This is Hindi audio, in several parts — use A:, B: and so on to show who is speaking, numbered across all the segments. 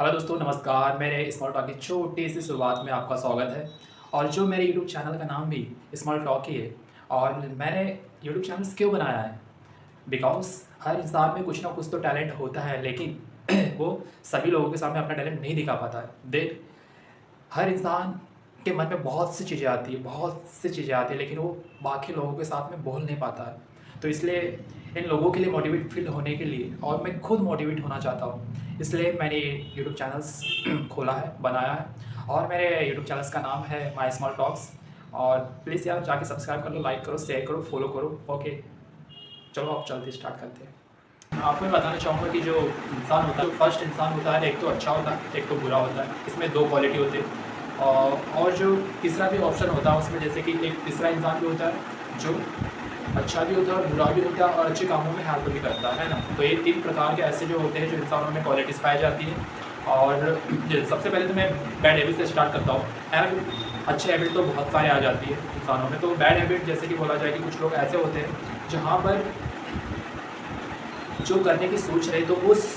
A: हेलो दोस्तों, नमस्कार। मेरे स्मॉल टॉक की छोटी सी शुरुआत में आपका स्वागत है। और जो मेरे यूट्यूब चैनल का नाम भी स्मॉल टॉक ही है। और मैंने यूट्यूब चैनल क्यों बनाया है? बिकॉज़ हर इंसान में कुछ ना कुछ तो टैलेंट होता है, लेकिन वो सभी लोगों के सामने अपना टैलेंट नहीं दिखा पाता है। देख, हर इंसान के मन में बहुत सी चीज़ें आती हैं, बहुत सी चीज़ें आती हैं, लेकिन वो बाकी लोगों के साथ में बोल नहीं पाता है। तो इसलिए इन लोगों के लिए मोटिवेट फ़ील होने के लिए, और मैं खुद मोटिवेट होना चाहता हूँ, इसलिए मैंने ये यूट्यूब चैनल्स खोला है, बनाया है। और मेरे यूट्यूब चैनल्स का नाम है माय स्मॉल टॉक्स। और प्लीज़ यार, जाके सब्सक्राइब कर लो, लाइक करो, शेयर करो, फॉलो करो। ओके, चलो अब चलते स्टार्ट करते हैं। मैं आपको ये बताना चाहूँगा कि जो इंसान होता है, जो फर्स्ट इंसान होता है, एक तो अच्छा होता है, एक तो बुरा होता है। इसमें दो क्वालिटी होती है। और जो तीसरा भी ऑप्शन होता है उसमें, जैसे कि एक तीसरा इंसान भी होता है जो अच्छा भी होता है और बुरा भी होता है, और अच्छे कामों में हेल्प भी करता है ना। तो ये तीन प्रकार के ऐसे जो होते हैं, जो इंसानों में क्वालिटीज़ पाई जाती हैं। और सबसे पहले तो मैं बैड हैबिट से स्टार्ट करता हूँ। अच्छे हैबिट तो बहुत सारे आ जाती है इंसानों में। तो बैड हैबिट जैसे कि बोला जाए कि कुछ लोग ऐसे होते हैं जहाँ पर जो करने की सोच रहे तो उस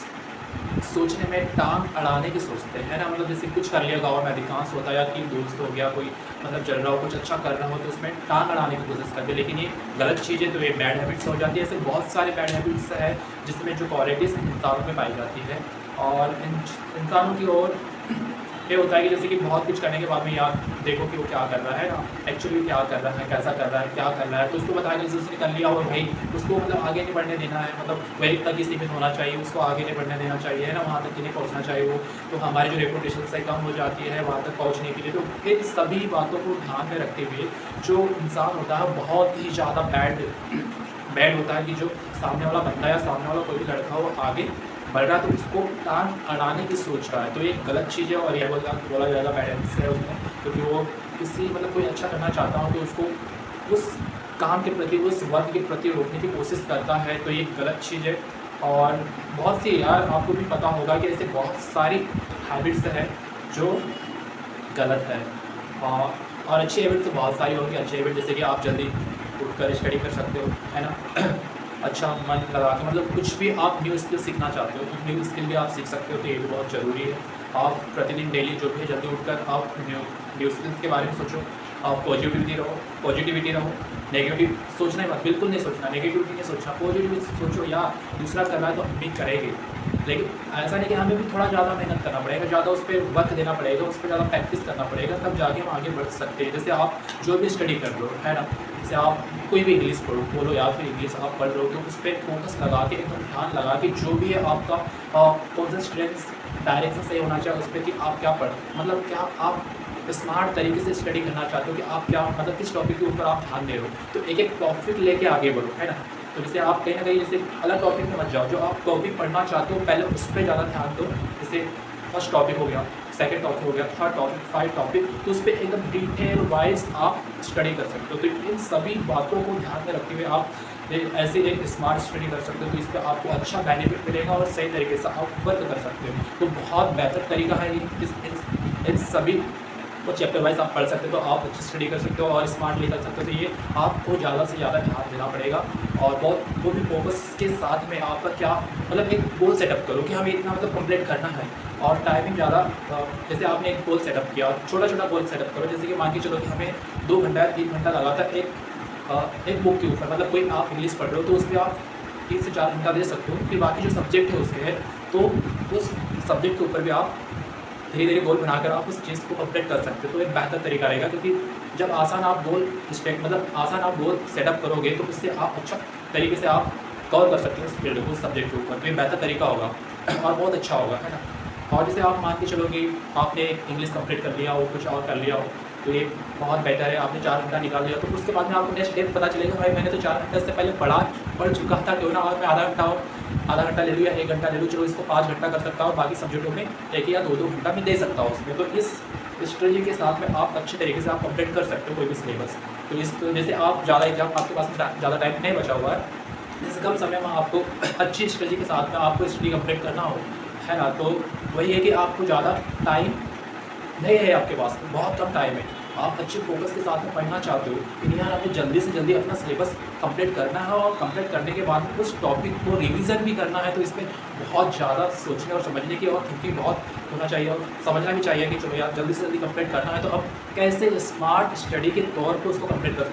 A: सोचने में टांग अड़ाने की सोचते हैं, है ना। मतलब जैसे कुछ कर लिया गाँव में अधिकांश होता है, या कि दोस्त हो गया कोई, मतलब चल रहा हो, कुछ अच्छा कर रहा हो, तो उसमें टांग अड़ाने की कोशिश करते हैं। लेकिन ये गलत चीज़ है, तो ये बैड हैबिट्स हो जाती है। ऐसे बहुत सारे बैड हैबिट्स है जिसमें जो क्वालिटीज़ इंसानों में पाई जाती है। और इंसानों की ओर ये होता है कि जैसे कि बहुत कुछ करने के बाद में यार देखो कि वो क्या कर रहा है ना, एक्चुअली क्या कर रहा है, कैसा कर रहा है, क्या कर रहा है। तो उसको बता के जैसे उसने कर लिया, और भाई उसको मतलब आगे नहीं बढ़ने देना है, मतलब वही तक ही सीमित होना चाहिए, उसको आगे नहीं बढ़ने देना चाहिए, है ना। वहाँ तक कि नहीं पहुँचना चाहिए वो। तो हमारी जो रेपुटेशन से कम हो जाती है वहाँ तक पहुँचने के लिए। तो इन सभी बातों को ध्यान में रखते हुए जो इंसान होता है बहुत ही ज़्यादा बैड होता है, कि जो सामने वाला बंदा या सामने वाला कोई भी लड़का हो आगे बढ़ रहा है तो उसको टांग अड़ाने की सोच रहा है। तो ये गलत चीज़ है, और ये बोला जाएगा बैड हैबिट्स है उसमें। क्योंकि वो किसी मतलब कोई अच्छा करना चाहता हो तो उसको उस काम के प्रति, उस वर्क के प्रति रोकने की कोशिश करता है। तो ये गलत चीज़ है। और बहुत सी यार आपको भी पता होगा कि ऐसे बहुत सारी हैबिट्स हैं जो गलत है। और अच्छी हैबिट तो बहुत सारी होंगी। अच्छी हैबिट जैसे कि आप जल्दी उठकर स्टडी कर सकते हो, है ना। अच्छा मन लगा के, मतलब कुछ भी आप न्यू स्किल सीखना चाहते हो तो न्यू स्किल भी आप सीख सकते हो, तो ये भी बहुत ज़रूरी है। आप प्रतिदिन डेली जो भी है जल्दी उठकर आप न्यू स्किल्स के बारे में सोचो। आप पॉजिटिविटी रहो। नेगेटिव सोचना ही मत, बिल्कुल नहीं सोचना, नेगेटिविटी नहीं सोचना, पॉजिटिविटी सोचो। या दूसरा कर रहा है तो हम भी करेंगे, लेकिन ऐसा नहीं कि हमें भी थोड़ा ज़्यादा मेहनत करना पड़ेगा, ज़्यादा उस पर वक्त देना पड़ेगा, उस पर ज़्यादा प्रैक्टिस करना पड़ेगा, तब जाके हम आगे बढ़ सकते हैं। जैसे आप जो भी स्टडी कर लो, है ना, जैसे आप कोई भी इंग्लिश पढ़ो बोलो, या फिर इंग्लिश आप पढ़ रहे हो तो उस पर फोकस लगा के, एकदम ध्यान लगा के, जो भी है आपका कौन सा स्ट्रेंथ डायरेक्शन सही होना चाहिए उस पर, कि आप क्या पढ़, मतलब क्या आप स्मार्ट तरीके से स्टडी करना चाहते हो, कि आप क्या मतलब किस टॉपिक के ऊपर आप ध्यान दे रहे हो। तो एक एक टॉपिक लेके आगे बढ़ो, है ना। तो जैसे आप कहीं ना कहीं जैसे अलग टॉपिक में मत जाओ, जो आप टॉपिक पढ़ना चाहते हो पहले उस पर ज़्यादा ध्यान दो। जैसे फर्स्ट टॉपिक हो गया, सेकंड टॉपिक हो गया, थर्ड टॉपिक, फाइव टॉपिक, तो उस पर एकदम डिटेल वाइज आप स्टडी कर सकते हो। तो इन सभी बातों को ध्यान में रखते हुए आप ऐसे एक स्मार्ट स्टडी कर सकते हो। तो इस पर आपको अच्छा बेनिफिट मिलेगा और सही तरीके से आप वर्क कर सकते हो। तो बहुत बेहतर तरीका है इन सभी वो चैप्टर वाइज आप पढ़ सकते हो, तो आप अच्छी स्टडी कर सकते हो और स्मार्टली कर सकते हो। तो ये आपको ज़्यादा से ज़्यादा ध्यान देना पड़ेगा, और बहुत वो भी फोकस के साथ में आपका क्या मतलब एक गोल सेटअप करो कि हमें इतना मतलब कंप्लीट करना है। और टाइमिंग ज़्यादा जैसे आपने एक गोल सेटअप किया, छोटा छोटा गोल सेटअप करो। जैसे कि मान के चलो कि हमें 2 घंटा या 3 घंटा लगातार एक बुक के ऊपर, मतलब कोई आप इंग्लिश पढ़ रहे हो तो उस पर आप 3 से 4 घंटा दे सकते हो। फिर बाकी जो सब्जेक्ट है उसके है, तो उस सब्जेक्ट के ऊपर भी आप धीरे धीरे गोल बनाकर आप उस चीज़ को अपडेट कर सकते हो। तो एक बेहतर तरीका रहेगा, क्योंकि जब आसान आप गोल सेटअप करोगे तो उससे आप अच्छा तरीके से आप कवर कर सकते हो उस फील्ड को, उस सब्जेक्ट के ऊपर। तो ये बेहतर तरीका होगा और बहुत अच्छा होगा, है ना। और जैसे आप मान के चलो कि आपने इंग्लिश कंप्लीट कर लिया हो, कुछ और कर लिया हो, तो ये बहुत बेटर है। आपने 4 घंटा निकाल लिया, तो उसके बाद में आपको नेक्स्ट डे पता चलेगा भाई मैंने तो 4 घंटे से पहले पढ़ चुका था, क्यों ना और मैं आधा घंटा ले लूँ या 1 घंटा ले लूँ, चलो इसको 5 घंटा कर सकता हूँ, बाकी सब्जेक्टों में 1 या 2 घंटा में दे सकता हूँ उसमें। तो इस स्ट्रेटजी के साथ में आप अच्छे तरीके से आप कंप्लीट कर सकते हो कोई भी सिलेबस। तो इस जैसे आप ज़्यादा एग्जाम आपके पास ज़्यादा टाइम नहीं बचा हुआ है, इस कम समय में आपको अच्छी स्ट्रेटजी के साथ में आपको स्टडी कंप्लीट करना हो, है ना। तो वही है कि आपको ज़्यादा टाइम नहीं है आपके पास में, बहुत कम टाइम है। आप अच्छे फोकस के साथ में पढ़ना चाहते हो कि यार हमें जल्दी से जल्दी अपना सिलेबस कंप्लीट करना है और कंप्लीट करने के बाद में उस टॉपिक को रिवीजन भी करना है, तो इसमें बहुत ज़्यादा सोचने और समझने की और थिंकिंग बहुत होना चाहिए और समझना भी चाहिए कि चलो यार जल्दी से जल्दी कंप्लीट करना है, तो अब कैसे स्मार्ट स्टडी के तौर पर उसको कंप्लीट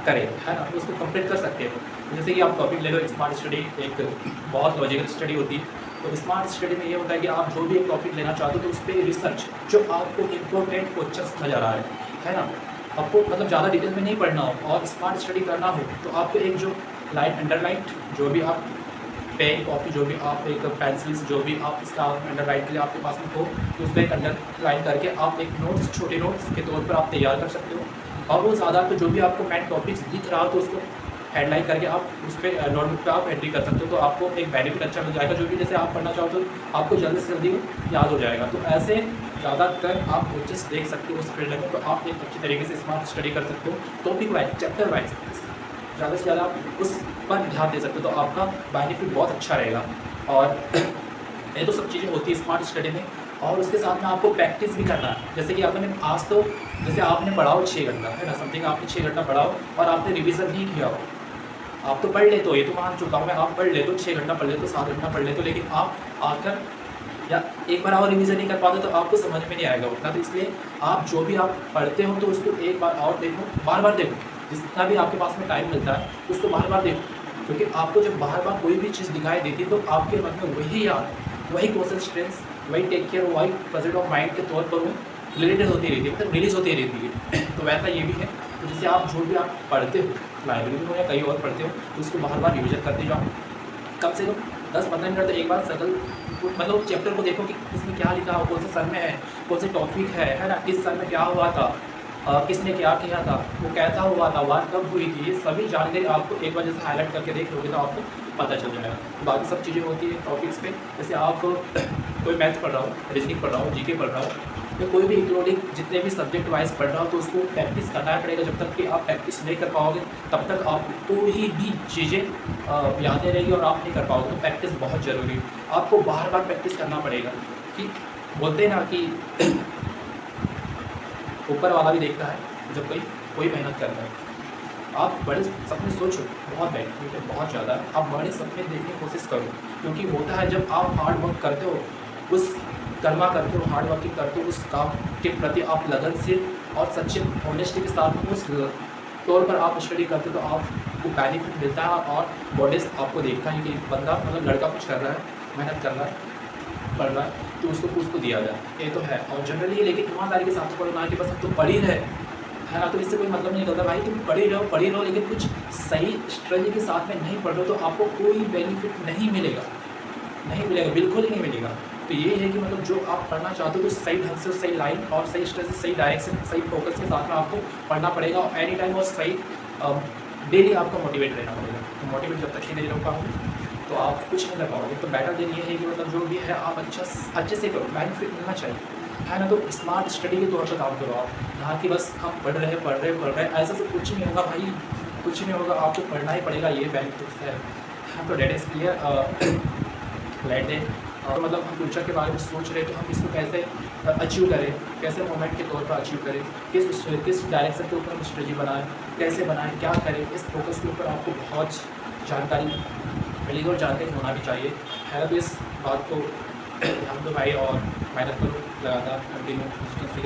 A: करें, है ना, तो उसको कंप्लीट कर सकते हैं। जैसे कि आप टॉपिक ले लो, स्मार्ट स्टडी एक बहुत लॉजिकल स्टडी होती है। तो स्मार्ट स्टडी में ये होता है कि आप जो भी एक टॉपिक लेना चाहते हो तो उस पर रिसर्च जो आपको इम्पोर्टेंट क्वेश्चन नज़र आ रहे हैं, है ना, आपको मतलब ज़्यादा डिटेल में नहीं पढ़ना हो और स्मार्ट स्टडी करना हो तो आपको एक जो लाइन अंडरलाइन जो भी आप पेन कॉपी जो भी आप एक पेंसिल्स जो भी आप इसका अंडरलाइन के लिए आपके पास में हो तो उस पर एक अंडरलाइन करके आप एक नोट्स छोटे नोट्स के तौर पर आप तैयार कर सकते हो। और वो ज़्यादा तो जो भी आपको मेन टॉपिक्स दिख रहा हो तो उसको हेडलाइन करके आप उस पर नोटबुक पे आप एंट्री कर सकते हो, तो आपको एक बेनिफिट अच्छा मिल जाएगा। जो भी जैसे आप पढ़ना चाहो तो आपको जल्दी से जल्दी याद हो जाएगा। तो ऐसे ज़्यादातर आप कोचेस देख सकते हो उस फील्ड में, तो आप एक अच्छी तरीके से स्मार्ट स्टडी कर सकते हो। टॉपिक वाइज चैप्टर वाइज ज़्यादा से ज़्यादा आप उस पर ध्यान दे सकते हो, तो आपका बेनिफिट बहुत अच्छा रहेगा। और ये तो सब चीज़ें होती है स्मार्ट स्टडी में। और उसके साथ में आपको प्रैक्टिस भी करना है। जैसे कि आपने आज तो जैसे आपने पढ़ाओ 6 घंटा, है ना, समथिंग आपने 6 घंटा पढ़ाओ और आपने रिवीजन नहीं किया हो, आप तो पढ़ लेते हो, ये तो मान चुका हूँ मैं, आप पढ़ लेते हो 6 घंटा पढ़ लेते हो, 7 घंटा पढ़ लेते हो, लेकिन आप आकर या एक बार और रिवीजन नहीं कर पाते तो आपको समझ में नहीं आएगा उतना। तो इसलिए आप जो भी आप पढ़ते हो तो उसको एक बार और देखो, बार बार देखो, जितना भी आपके पास में टाइम मिलता है उसको बार बार देखो, क्योंकि आपको जब बार बार कोई भी चीज़ दिखाई देती है तो आपके मन में वही याद, वही कॉन्सेंट्रेंस, वही टेक केयर, वही प्रेजेंट ऑफ माइंड के तौर पर वो रिलेटेड होती रहती है, मतलब रिलीज होती रहती है। तो वैसा ये भी है। तो जैसे आप जो भी आप पढ़ते हो लाइब्रेरी में हो या कहीं और पढ़ते हो तो उसको बार बार रिविजन करते जाओ, कम से कम 10-15 मिनट एक बार सकल मतलब चैप्टर को देखो कि इसमें क्या लिखा हो, कौन से सन में है, कौन से टॉपिक है ना, किस सन में क्या हुआ था, किसने क्या किया था, वो कैसा हुआ था, बात कब हुई थी, ये सभी जानकारी आपको एक बार जैसे हाईलाइट करके देख लोगे तो आपको पता चल जाएगा। बाकी सब चीज़ें होती है टॉपिक्स पे, जैसे आप कोई मैथ्स पढ़ रहा हो, रीजनिंग पढ़ रहा हो, जीके पढ़ रहा हो, या कोई भी इंक्लूडिंग जितने भी सब्जेक्ट वाइज पढ़ रहा हो तो उसको प्रैक्टिस करना पड़ेगा। जब तक कि आप प्रैक्टिस नहीं कर पाओगे तब तक आपको ही भी चीज़ें याद नहीं रहेगी और आप नहीं कर पाओगे। तो प्रैक्टिस बहुत ज़रूरी है, आपको बार बार प्रैक्टिस करना पड़ेगा। कि बोलते हैं ना कि ऊपर वाला भी देखता है जब कोई मेहनत करता है। आप बड़े सपने सोचो, बहुत बेनिफिट है, बहुत ज़्यादा। आप बड़े सपने देखने की कोशिश करो, क्योंकि होता है जब आप हार्ड वर्क करते हो, उस कर्मा करते हो, हार्ड वर्किंग करते हो, उस काम के प्रति आप लगन से और सच्चे ऑनेस्टी के साथ उस तौर पर आप स्टडी करते हो तो आपको बेनिफिट मिलता है। और बॉडीज आपको देखता है कि बंदा मतलब लड़का कुछ कर रहा है, मेहनत कर रहा है, पढ़ रहा है, तो उसको दिया जाए, ये तो है। और जनरली लेकिन ईमानदारी के साथ पढ़ो ना कि बस हम तो पढ़ ही रहे, है ना, तो इससे कोई मतलब नहीं निकलता। भाई तुम पढ़ ही रहो, लेकिन कुछ सही स्ट्रेटजी के साथ में नहीं पढ़ रहे हो तो आपको कोई बेनिफिट नहीं मिलेगा, बिल्कुल ही नहीं मिलेगा। तो ये है कि मतलब जो आप पढ़ना चाहते हो तो सही ढंग से, सही लाइन और सही स्ट्रेटजी, सही डायरेक्शन, सही फोकस के साथ में आपको पढ़ना पड़ेगा। और एनी टाइम और सही डेली आपको मोटिवेट रहना पड़ेगा। तो मोटिवेट जब तक ही नहीं रह पाओगे तो आप कुछ नहीं कर पाओगे। तो बेटर दिन ये है कि मतलब जो भी है आप अच्छे से करो, बेनिफिट मिलना चाहिए, है ना। तो स्मार्ट स्टडी के तौर पर काम करो आप, यहाँ कि बस हम पढ़ रहे ऐसा सब कुछ नहीं होगा भाई, कुछ नहीं होगा, आपको पढ़ना ही पड़ेगा, ये बेनिफिट्स है। हाँ, तो date is clear. Late day और मतलब हम फ्यूचर के बारे में सोच रहे तो हम इसको कैसे अचीव करें, कैसे मोमेंट के तौर पर अचीव करें, किस डायरेक्शन के ऊपर हम स्ट्रेटजी बनाएं, कैसे बनाएं, क्या करें, इस फोकस के ऊपर आपको बहुत जानकारी मिलेगी और जानकारी होना भी चाहिए, है। तो इस बात को हम तो भाई और मेहनत करो लगातार कंटिन्यू के साथ।